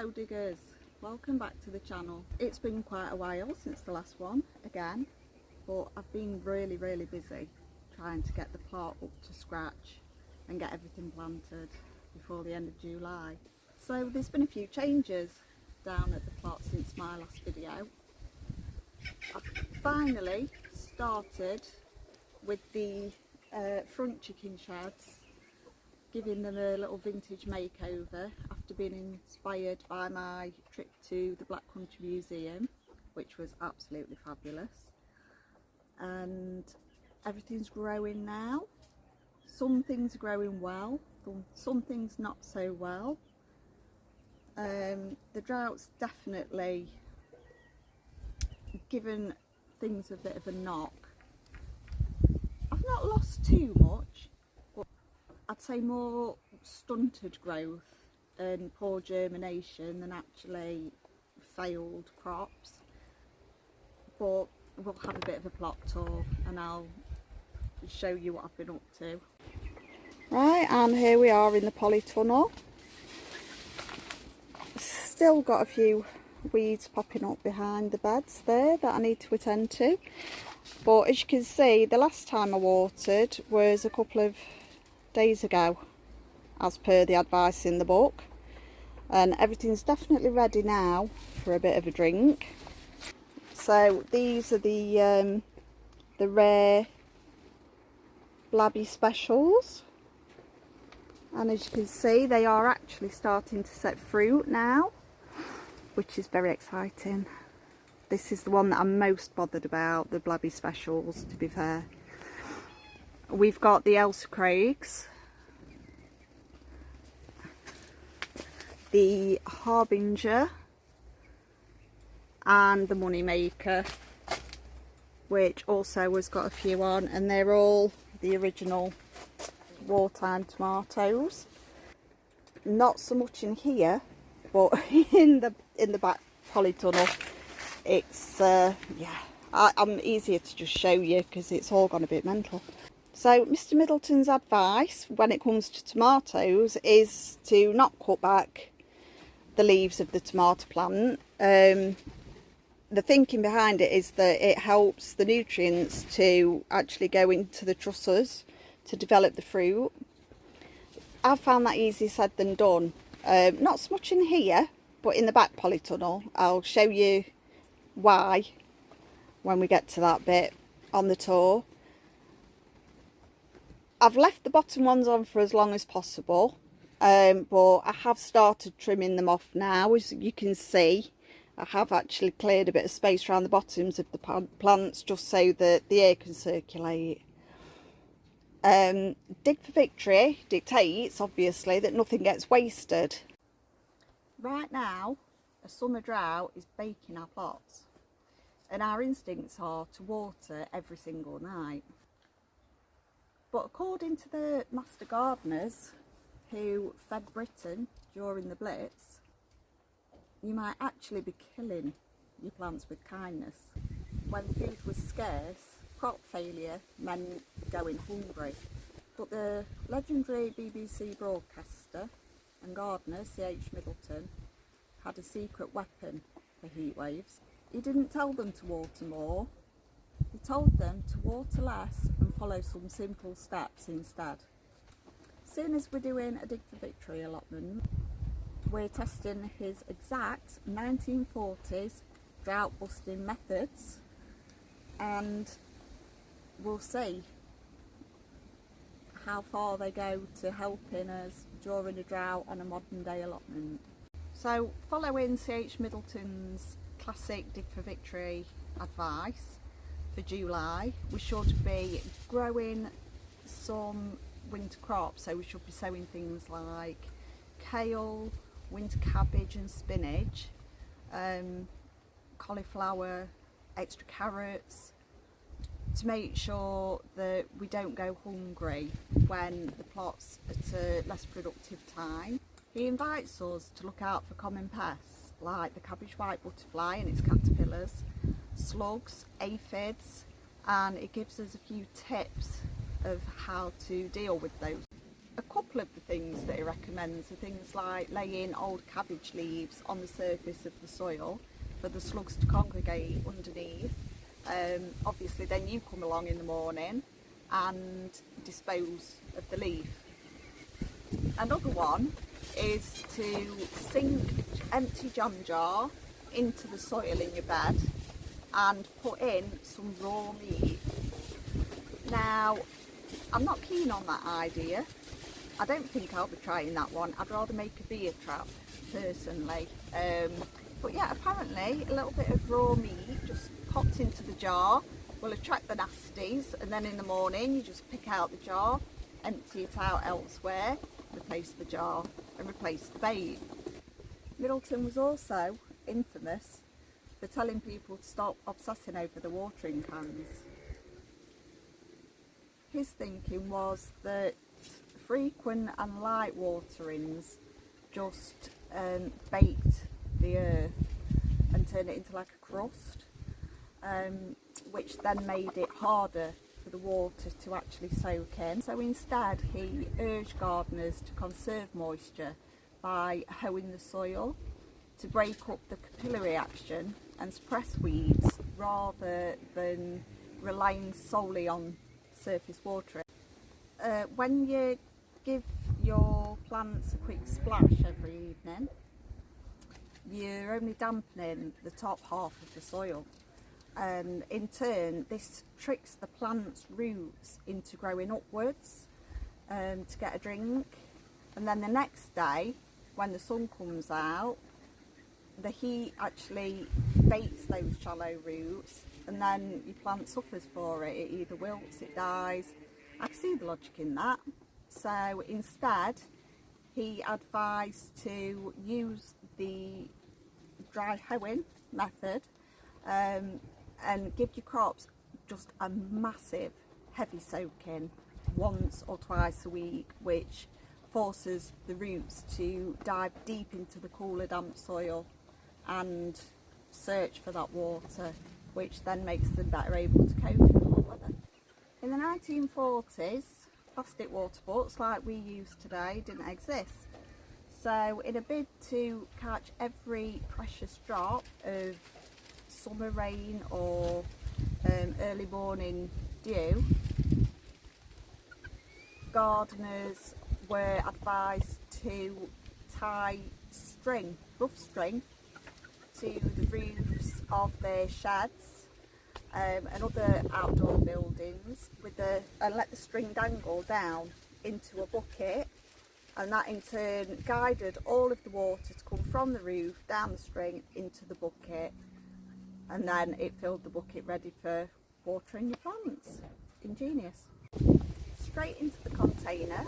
Hello diggers, welcome back to the channel. It's been quite a while since the last one again, but I've been really busy trying to get the plot up to scratch and get everything planted before the end of July. So there's been a few changes down at the plot since my last video. I've finally started with the front chicken sheds, giving them a little vintage makeover after being inspired by my trip to the Black Country Museum, which was absolutely fabulous. And everything's growing now. Some things are growing well, some things not so well. The drought's definitely given things a bit of a knock. I've not lost too much, but I'd say more stunted growth and poor germination than actually failed crops. But we'll have a bit of a plot tour and I'll show you what I've been up to. Right, and here we are in the polytunnel. Still got a few weeds popping up behind the beds there that I need to attend to. But as you can see, the last time I watered was a couple of days ago, as per the advice in the book, and everything's definitely ready now for a bit of a drink. So these are the rare blabby specials, and as you can see, they are actually starting to set fruit now, which is very exciting. This is the one that I'm most bothered about, the blabby specials, to be fair. We've got the Elsa Craigs, the Harbinger, and the Moneymaker, which also has got a few on, and they're all the original wartime tomatoes. Not so much in here, but in the back polytunnel, it's yeah, I'm easier to just show you because it's all gone a bit mental. So Mr. Middleton's advice when it comes to tomatoes is to not cut back the leaves of the tomato plant. The thinking behind it is that it helps the nutrients to actually go into the trusses to develop the fruit. I've found that easier said than done. Not so much in here, but in the back polytunnel. I'll show you why when we get to that bit on the tour. I've left the bottom ones on for as long as possible, but I have started trimming them off now. As you can see, I have actually cleared a bit of space around the bottoms of the plants just so that the air can circulate. Dig for Victory dictates, obviously, that nothing gets wasted. Right now, a summer drought is baking our plots, and our instincts are to water every single night. But according to the master gardeners who fed Britain during the Blitz, you might actually be killing your plants with kindness. When food was scarce, crop failure meant going hungry. But the legendary BBC broadcaster and gardener C.H. Middleton had a secret weapon for heat waves. He didn't tell them to water more, he told them to water less and follow some simple steps instead. Soon as we're doing a Dig for Victory allotment, we're testing his exact 1940s drought busting methods, and we'll see how far they go to helping us during a drought on a modern day allotment. So following C.H. Middleton's classic Dig for Victory advice for July, we should be growing some winter crops. So we should be sowing things like kale, winter cabbage and spinach, cauliflower, extra carrots, to make sure that we don't go hungry when the plot's at a less productive time. He invites us to look out for common pests like the cabbage white butterfly and its caterpillars, slugs, aphids, and it gives us a few tips of how to deal with those. a couple of the things that he recommends are things like laying old cabbage leaves on the surface of the soil for the slugs to congregate underneath. Obviously then you come along in the morning and dispose of the leaf. Another one is to sink empty jam jar into the soil in your bed and put in some raw meat. Now, I'm not keen on that idea. I don't think I'll be trying that one. I'd rather make a beer trap, personally. But yeah, apparently a little bit of raw meat just popped into the jar will attract the nasties, and then in the morning you just pick out the jar, empty it out elsewhere, replace the jar and replace the bait. Middleton was also infamous for telling people to stop obsessing over the watering cans. His thinking was that frequent and light waterings just baked the earth and turned it into like a crust, which then made it harder for the water to actually soak in. So instead he urged gardeners to conserve moisture by hoeing the soil to break up the capillary action and suppress weeds rather than relying solely on surface watering. When you give your plants a quick splash every evening, you're only dampening the top half of the soil, and in turn this tricks the plant's roots into growing upwards to get a drink, and then the next day when the sun comes out, the heat actually bakes those shallow roots, and then your plant suffers for it. It either wilts, it dies. I can see the logic in that. So instead he advised to use the dry hoeing method and give your crops just a massive heavy soaking once or twice a week, which forces the roots to dive deep into the cooler damp soil and search for that water, which then makes them better able to cope in the hot weather. In the 1940s, plastic water butts like we use today didn't exist. So in a bid to catch every precious drop of summer rain or early morning dew, gardeners were advised to tie string, rough string, to the roofs of their sheds and other outdoor buildings and let the string dangle down into a bucket, and that in turn guided all of the water to come from the roof down the string into the bucket, and then it filled the bucket ready for watering your plants. Ingenious. Straight into the container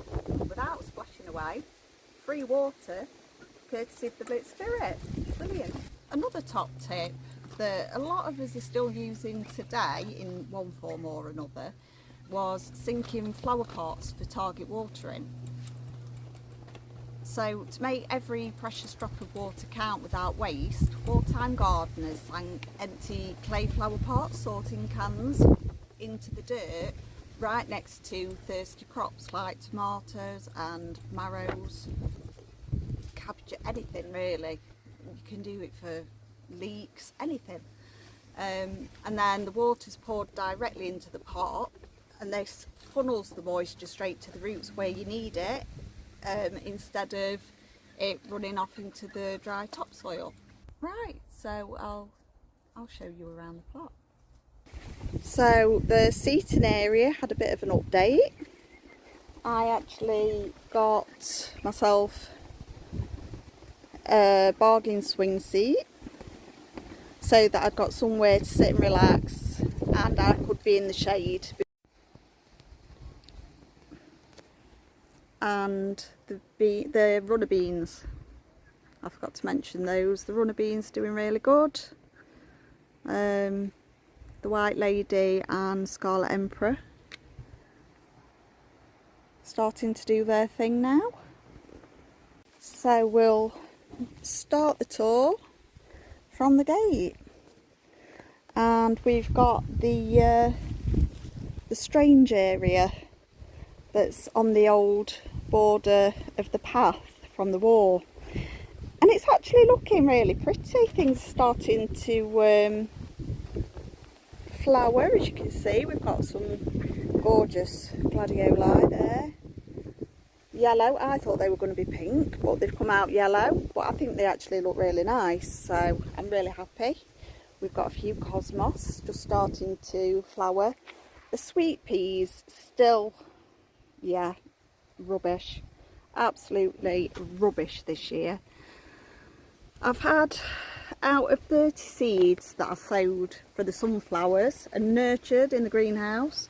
without splashing away, free water courtesy of the Blitz Spirit. Brilliant. Another top tip that a lot of us are still using today in one form or another was sinking flower pots for target watering. So to make every precious drop of water count without waste, wartime gardeners sank empty clay flower pots, sorting cans into the dirt right next to thirsty crops like tomatoes and marrows, cabbage, anything really. You can do it for leeks, anything. And then the water's poured directly into the pot, and this funnels the moisture straight to the roots where you need it, instead of it running off into the dry topsoil. Right, so I'll show you around the plot. So the seating area had a bit of an update. I actually got myself a bargain swing seat so that I'd got somewhere to sit and relax, and I could be in the shade. And the runner beans, I forgot to mention those. The runner beans doing really good. The White Lady and Scarlet Emperor starting to do their thing now. So we'll start the tour from the gate, and we've got the strange area that's on the old border of the path from the wall, and it's actually looking really pretty. Things are starting to flower, as you can see. We've got some gorgeous gladioli there. Yellow. I thought they were going to be pink, but they've come out yellow, but I think they actually look really nice, so I'm really happy. We've got a few cosmos just starting to flower. The sweet peas still, yeah, rubbish, absolutely rubbish this year. I've had, out of 30 seeds that I sowed for the sunflowers and nurtured in the greenhouse,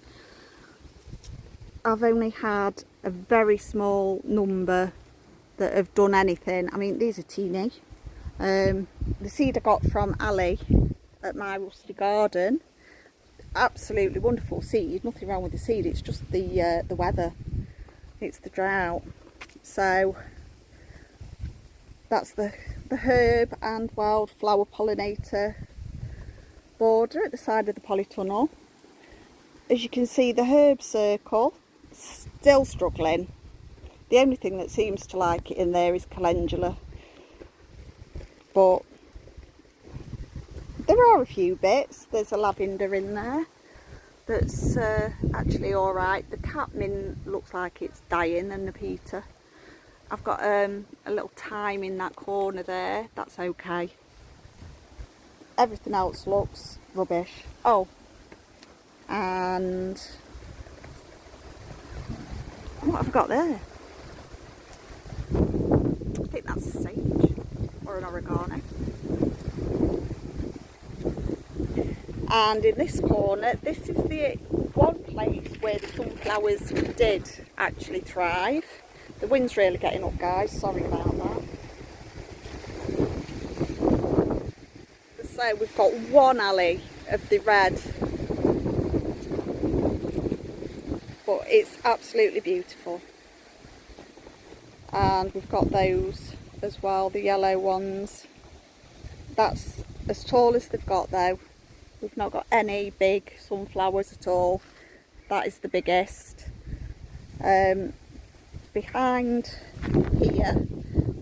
I've only had a very small number that have done anything. I mean, these are teeny. The seed I got from Ali at my rusty garden, absolutely wonderful seed, nothing wrong with the seed, it's just the weather, it's the drought. So that's the herb and wildflower pollinator border at the side of the polytunnel. As you can see, the herb circle still struggling. The only thing that seems to like it in there is calendula, but there are a few bits. There's a lavender in there that's actually alright. The catmint looks like it's dying, and the peter. I've got a little thyme in that corner there, that's okay. Everything else looks rubbish. Oh, and what have I got there? I think that's sage or an oregano. And in this corner, this is the one place where the sunflowers did actually thrive. The wind's really getting up, guys, sorry about that. So we've got one alley of the red, but it's absolutely beautiful. And we've got those as well, the yellow ones. That's as tall as they've got though. We've not got any big sunflowers at all. That is the biggest. Behind here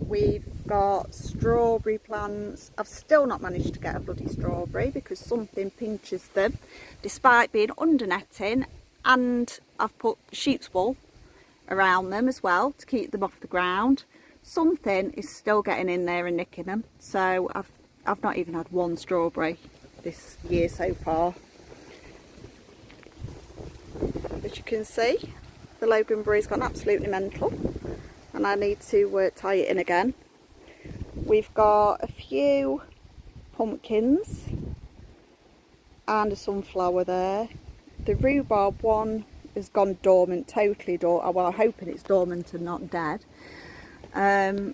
we've got strawberry plants. I've still not managed to get a bloody strawberry because something pinches them, despite being under netting, and I've put sheep's wool around them as well to keep them off the ground. Something is still getting in there and nicking them, so I've not even had one strawberry this year so far. As you can see, the loganberry's gone absolutely mental, and I need to tie it in again. We've got a few pumpkins and a sunflower there. The rhubarb one has gone dormant, totally dormant. Well, I'm hoping it's dormant and not dead. And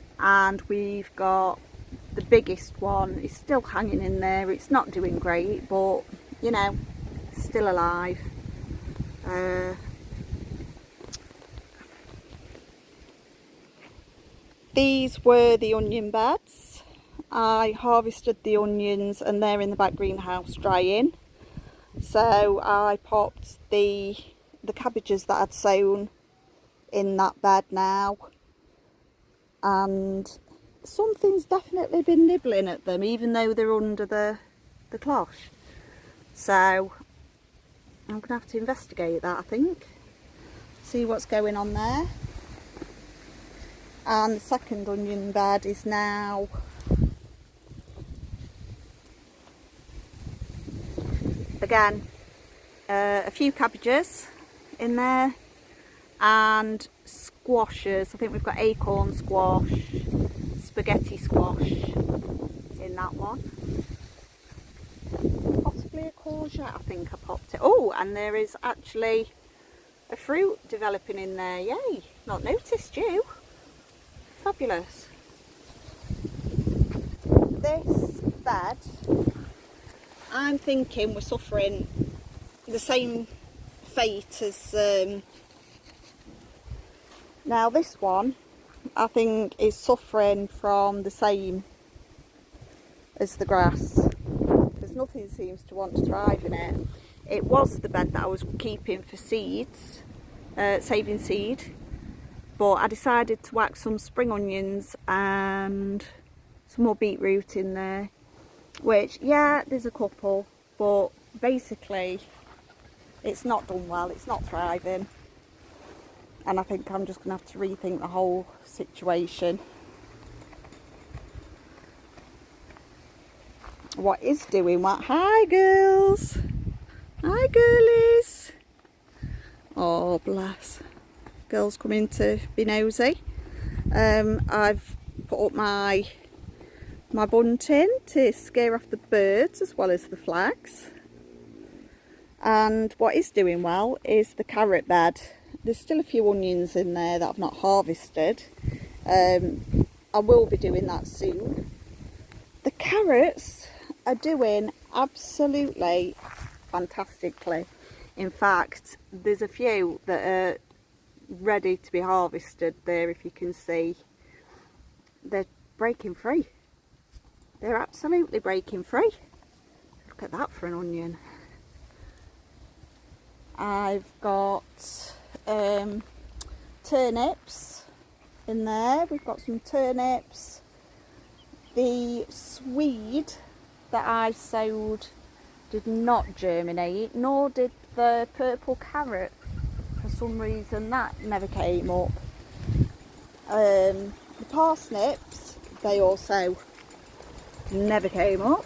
we've got the biggest one is still hanging in there. It's not doing great, but you know, still alive. These were the onion beds. I harvested the onions and they're in the back greenhouse drying. So I popped the cabbages that I'd sown in that bed now, and something's definitely been nibbling at them even though they're under the cloche. So I'm gonna have to investigate that, I think, see what's going on there. And the second onion bed is now again a few cabbages in there and squashes. I think we've got acorn squash, spaghetti squash in that one, possibly a courgette. I think I popped it. Oh, and there is actually a fruit developing in there. Yay, not noticed you. Fabulous. This bed, I'm thinking we're suffering the same fate as now this one I think is suffering from the same as the grass, because nothing seems to want to thrive in it. It was the bed that I was keeping for seeds, saving seed, but I decided to whack some spring onions and some more beetroot in there, which, yeah, there's a couple, but basically it's not done well, it's not thriving, and I think I'm just going to have to rethink the whole situation. What is doing what? Hi girls! Hi girlies! Oh bless. Girls coming to be nosy. I've put up my bunting to scare off the birds as well as the flags. And what is doing well is the carrot bed. There's still a few onions in there that I've not harvested. I will be doing that soon. The carrots are doing absolutely fantastically. In fact, there's a few that are ready to be harvested there, if you can see. They're breaking free. They're absolutely breaking free. Look at that for an onion. I've got turnips in there. We've got some turnips. The swede that I sowed did not germinate, nor did the purple carrot. For some reason that never came up. The parsnips, they also never came up.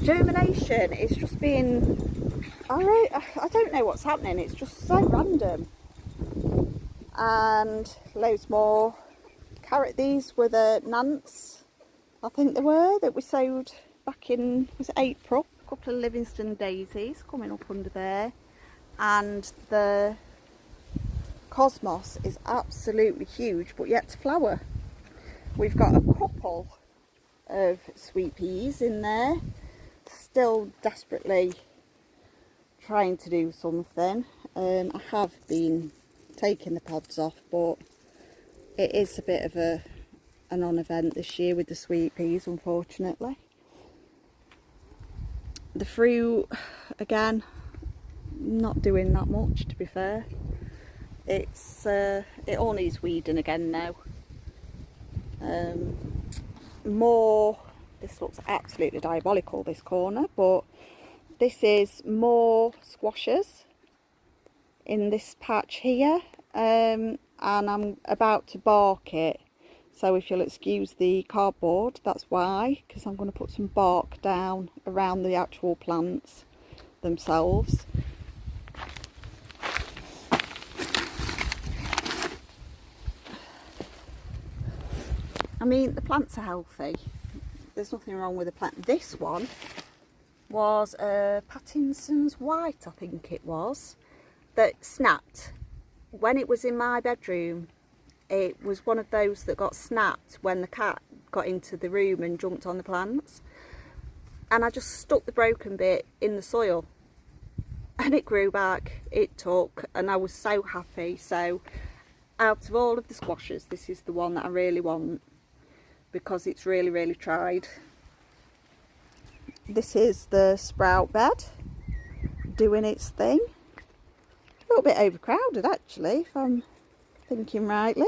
Germination is just being, I don't know what's happening, it's just so random. And loads more carrot. These were the Nance, I think they were, that we sowed back in, was it April? A couple of Livingston daisies coming up under there, and the cosmos is absolutely huge but yet to flower. We've got a couple of sweet peas in there, still desperately trying to do something. I have been taking the pods off, but it is a bit of a non-event this year with the sweet peas, unfortunately. The fruit, again, not doing that much, to be fair. It's it all needs weeding again now. More, this looks absolutely diabolical, this corner, but this is more squashes in this patch here, and I'm about to bark it. So if you'll excuse the cardboard, that's why, because I'm going to put some bark down around the actual plants themselves. I mean, the plants are healthy. There's nothing wrong with the plant. This one was a Pattinson's White, I think it was, that snapped when it was in my bedroom. It was one of those that got snapped when the cat got into the room and jumped on the plants. And I just stuck the broken bit in the soil and it grew back. It took, and I was so happy. So out of all of the squashes, this is the one that I really want, because it's really, really tried. This is the sprout bed doing its thing. A little bit overcrowded actually, if I'm thinking rightly.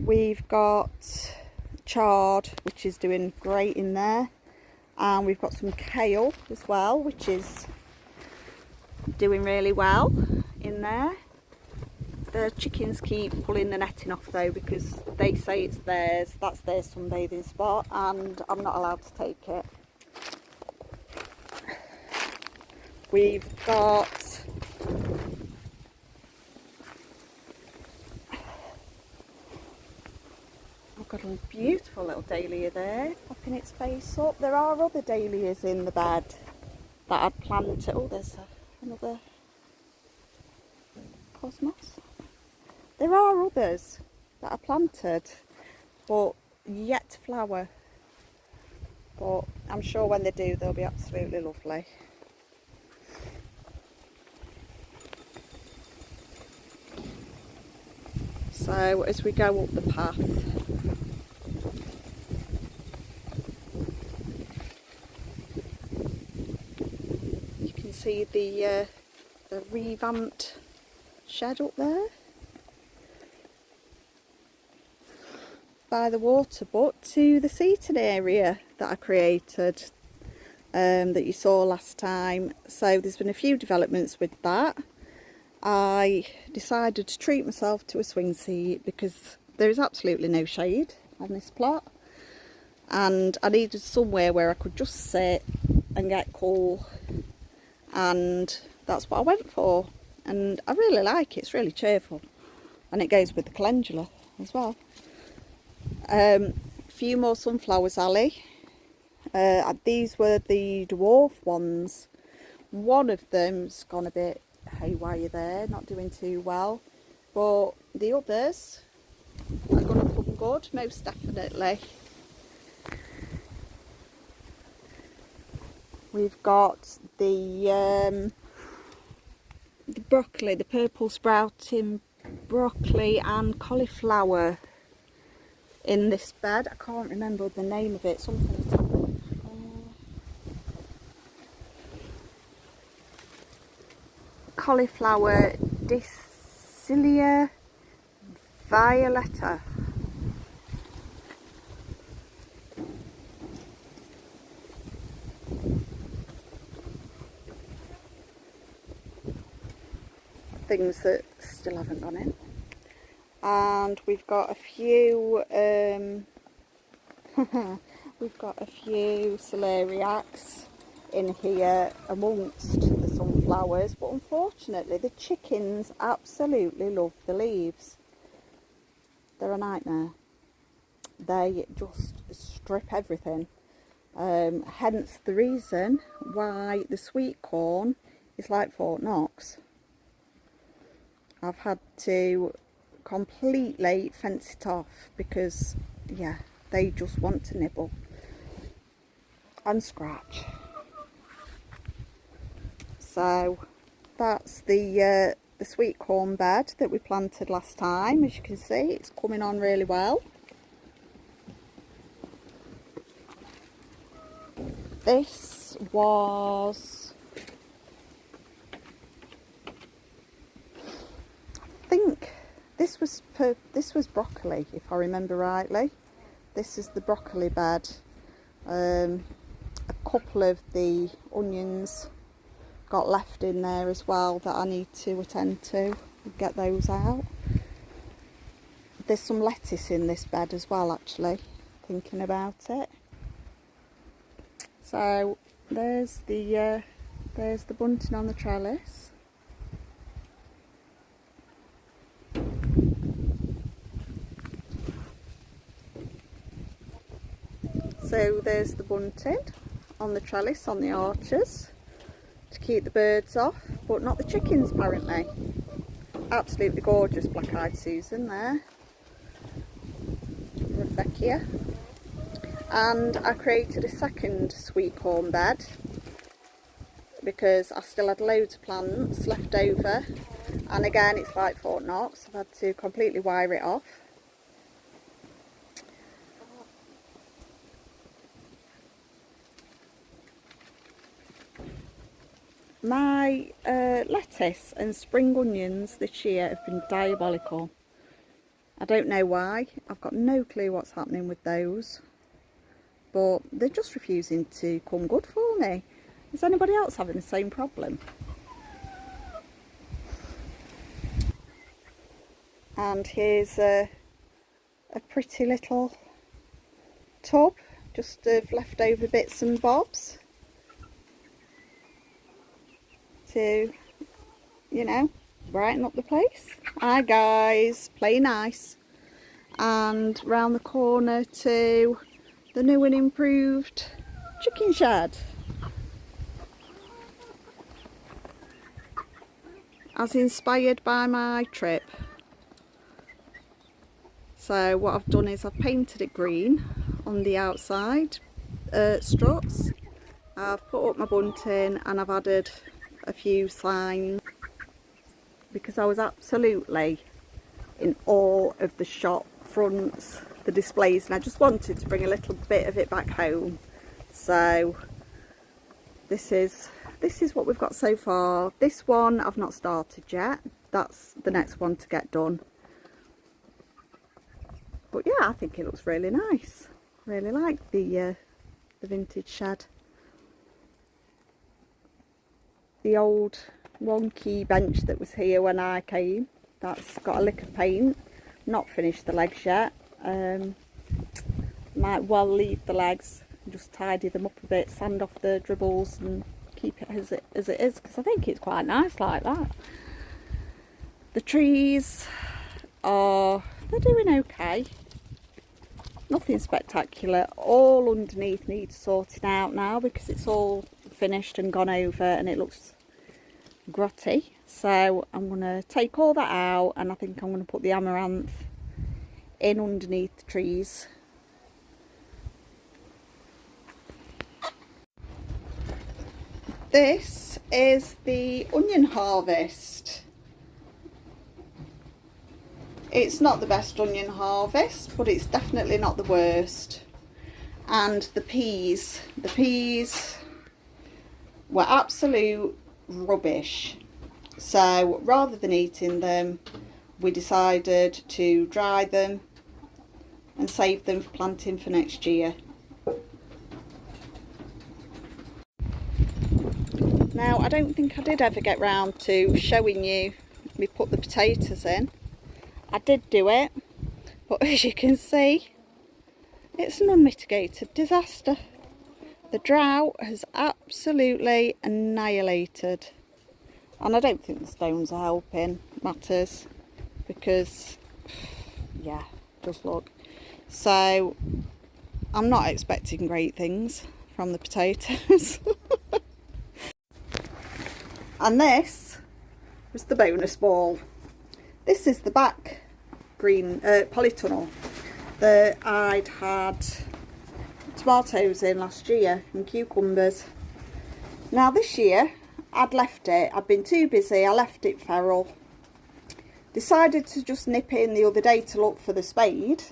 We've got chard, which is doing great in there, and we've got some kale as well, which is doing really well in there. The chickens keep pulling the netting off though, because they say it's theirs, that's their sunbathing spot, and I'm not allowed to take it. We've got a beautiful little dahlia there, popping its face up. There are other dahlias in the bed that I'd planted. Oh, there's another cosmos. There are others that I planted, but yet to flower. But I'm sure when they do, they'll be absolutely lovely. So as we go up the path, you can see the the revamped shed up there by the water, but to the seating area that I created that you saw last time. So there's been a few developments with that. I decided to treat myself to a swing seat because there is absolutely no shade on this plot, and I needed somewhere where I could just sit and get cool, and that's what I went for. And I really like it, it's really cheerful, and it goes with the calendula as well. A few more sunflowers, Ali. These were the dwarf ones. One of them's gone a bit haywire there, not doing too well, but the others are going to come good, most definitely. We've got the broccoli, the purple sprouting broccoli and cauliflower in this bed. I can't remember the name of it, something cauliflower Dicilia violeta. Things that still haven't gone in. And we've got a few we've got a few celeriacs in here amongst the sunflowers, but unfortunately the chickens absolutely love the leaves. They're a nightmare. They just strip everything, hence the reason why the sweet corn is like Fort Knox. I've had to completely fence it off because, yeah, they just want to nibble and scratch. So that's the sweet corn bed that we planted last time. As you can see, it's coming on really well. This was, I think this was broccoli, if I remember rightly. This is the broccoli bed. A couple of the onions got left in there as well that I need to attend to, get those out. There's some lettuce in this bed as well, actually, thinking about it. So there's the bunting on the trellis. So there's the bunting on the trellis on the arches to keep the birds off, but not the chickens apparently. Absolutely gorgeous black-eyed Susan there, Rebecca. And I created a second sweet corn bed because I still had loads of plants left over, and again it's like Fort Knox, I've had to completely wire it off. My lettuce and spring onions this year have been diabolical. I don't know why, I've got no clue what's happening with those, but they're just refusing to come good for me. Is anybody else having the same problem? And here's a pretty little tub just of leftover bits and bobs to, you know, brighten up the place. Hi guys, play nice. And round the corner to the new and improved chicken shed, as inspired by my trip. So what I've done is I've painted it green on the outside struts. I've put up my bunting and I've added a few signs because I was absolutely in awe of the shop fronts, the displays, and I just wanted to bring a little bit of it back home. So this is what we've got so far. This one I've not started yet. That's the next one to get done. But yeah, I think it looks really nice. Really like the vintage shed. The old wonky bench that was here when I came, that's got a lick of paint. Not finished the legs yet. Might well leave the legs and just tidy them up a bit, sand off the dribbles and keep it as it is, because I think it's quite nice like that. The trees they're doing okay. Nothing spectacular. All underneath needs sorting out now because it's all finished and gone over and it looks grotty. So I'm going to take all that out, and I think I'm going to put the amaranth in underneath the trees. This is the onion harvest. It's not the best onion harvest, but it's definitely not the worst. And the peas were absolute rubbish. So rather than eating them, we decided to dry them and save them for planting for next year. Now, I don't think I did ever get round to showing you me put the potatoes in. I did do it, but as you can see, it's an unmitigated disaster. The drought has absolutely annihilated. And I don't think the stones are helping matters, because, yeah, just look. So, I'm not expecting great things from the potatoes. And this was the bonus ball. This is the back green polytunnel that I'd had tomatoes in last year and cucumbers. Now this year I'd left it, I'd been too busy, I left it feral. Decided to just nip in the other day to look for the spade.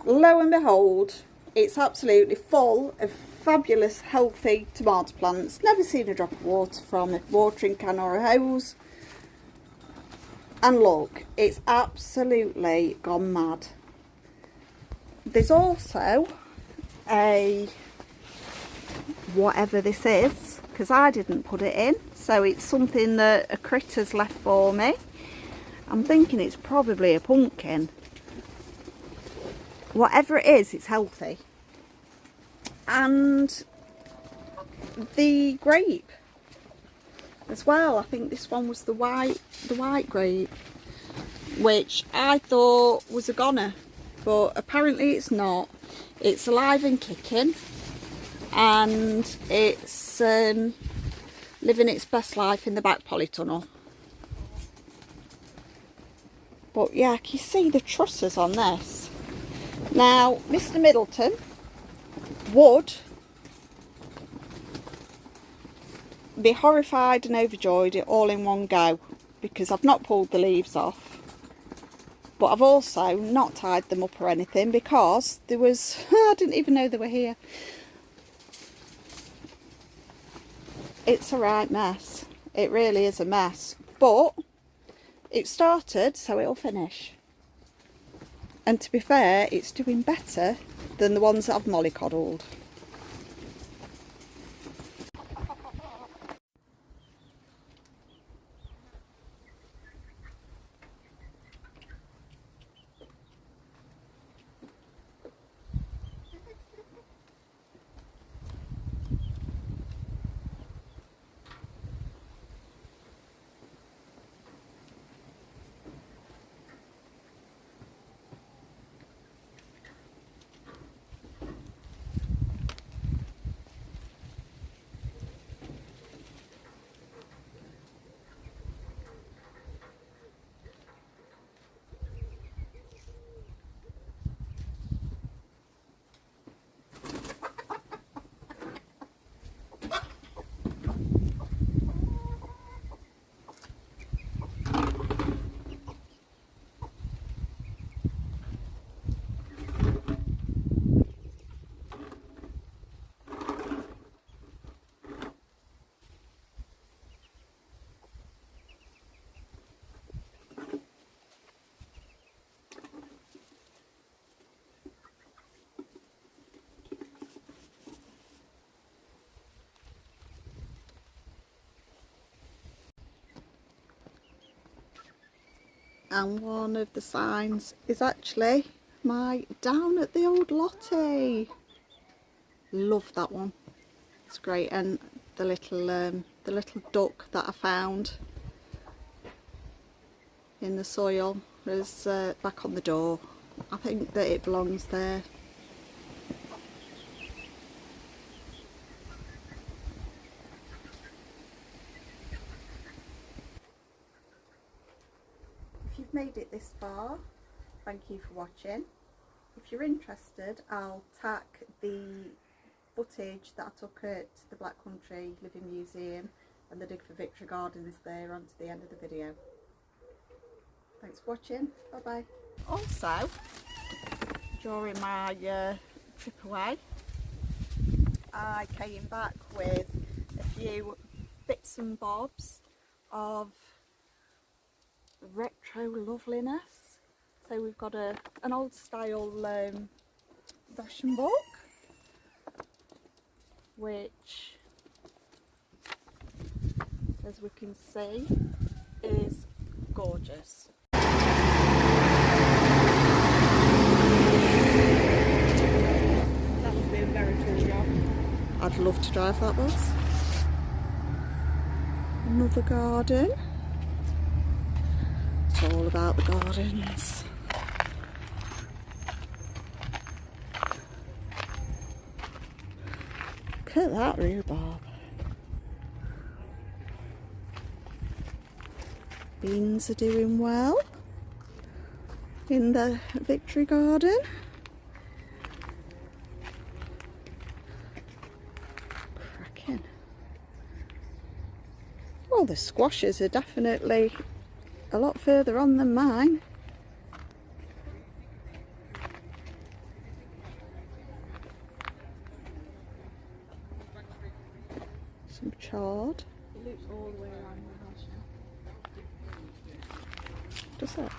Lo and behold, it's absolutely full of fabulous healthy tomato plants. Never seen a drop of water from a watering can or a hose. And look, it's absolutely gone mad. There's also a, whatever this is, because I didn't put it in, so it's something that a critter's left for me. I'm thinking it's probably a pumpkin. Whatever it is, it's healthy. And the grape as well. I think this one was the white grape, which I thought was a goner, but apparently it's not. It's alive and kicking, and it's living its best life in the back polytunnel. But yeah, can you see the trusses on this? Now, Mr. Middleton would be horrified and overjoyed it all in one go, because I've not pulled the leaves off, but I've also not tied them up or anything, because there was I didn't even know they were here. It's a right mess. It really is a mess, but it started, so it'll finish. And to be fair, it's doing better than the ones that I've mollycoddled. And one of the signs is actually my down at the old Lottie. Love that one. It's great. And the little duck that I found in the soil is back on the door. I think that it belongs there. If you've made it this far, thank you for watching. If you're interested, I'll tack the footage that I took at the Black Country Living Museum and the Dig for Victory Gardens there onto the end of the video. Thanks for watching. Bye bye. Also, during my trip away, I came back with a few bits and bobs of retro loveliness. So we've got an old style ration book, which, as we can see, is gorgeous. That must be a very cool job. I'd love to drive that bus. Another garden. It's all about the gardens. Look at that rhubarb. Beans are doing well in the Victory Garden. Cracking. Well, the squashes are definitely a lot further on than mine. Some chard. It loops all the way around the house now. Does it?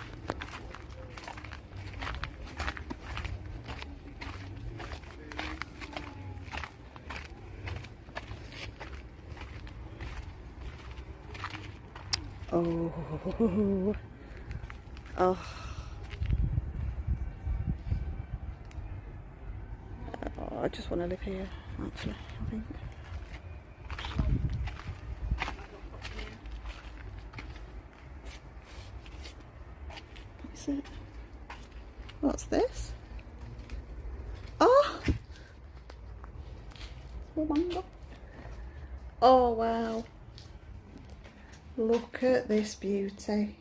Oh, oh. Oh, I just want to live here, actually, I think. What's it? What's this? Oh! Oh, mango. Oh, wow. Look at this beauty.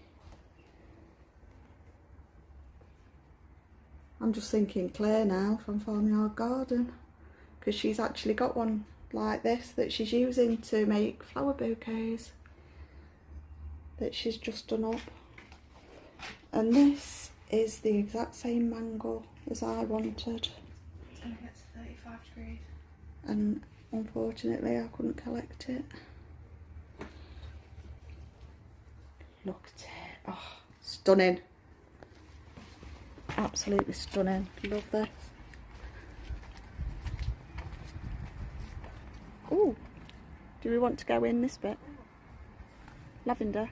I'm just thinking Claire now from Farmyard Garden, because she's actually got one like this that she's using to make flower bouquets that she's just done up. And this is the exact same mango as I wanted. It's going to get to 35 degrees. And unfortunately I couldn't collect it. Look at it. Oh, stunning. Absolutely stunning. Love this. Oh, do we want to go in this bit? Lavender.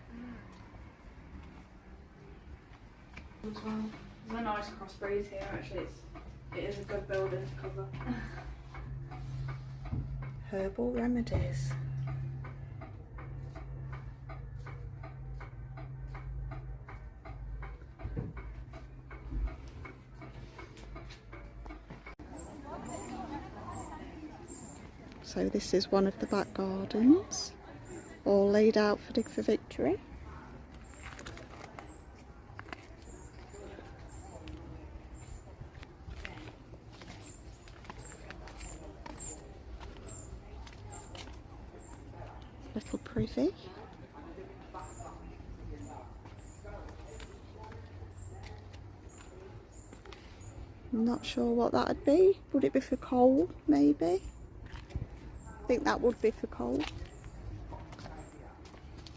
As well. There's a nice cross breeze here actually. It is a good building to cover. Herbal remedies. So this is one of the back gardens, all laid out for Dig for Victory. Little privy. I'm not sure what that'd be. Would it be for coal, maybe? I think that would be for coal. Oh,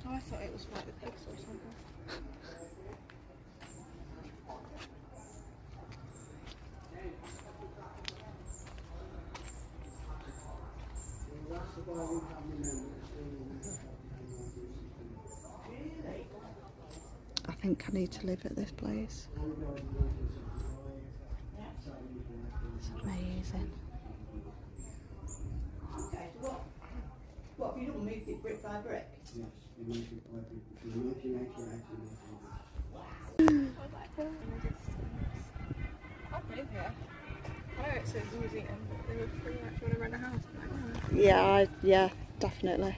I thought it was like the pigs or something. I think I need to live at this place. It's amazing. Okay, so what have you done? Moved it brick by brick? Yes, we moved it by brick between 1988 and 1990. I'd live here. I know it says Louisiana, but they would pretty much want to rent a house. Yeah, yeah, definitely.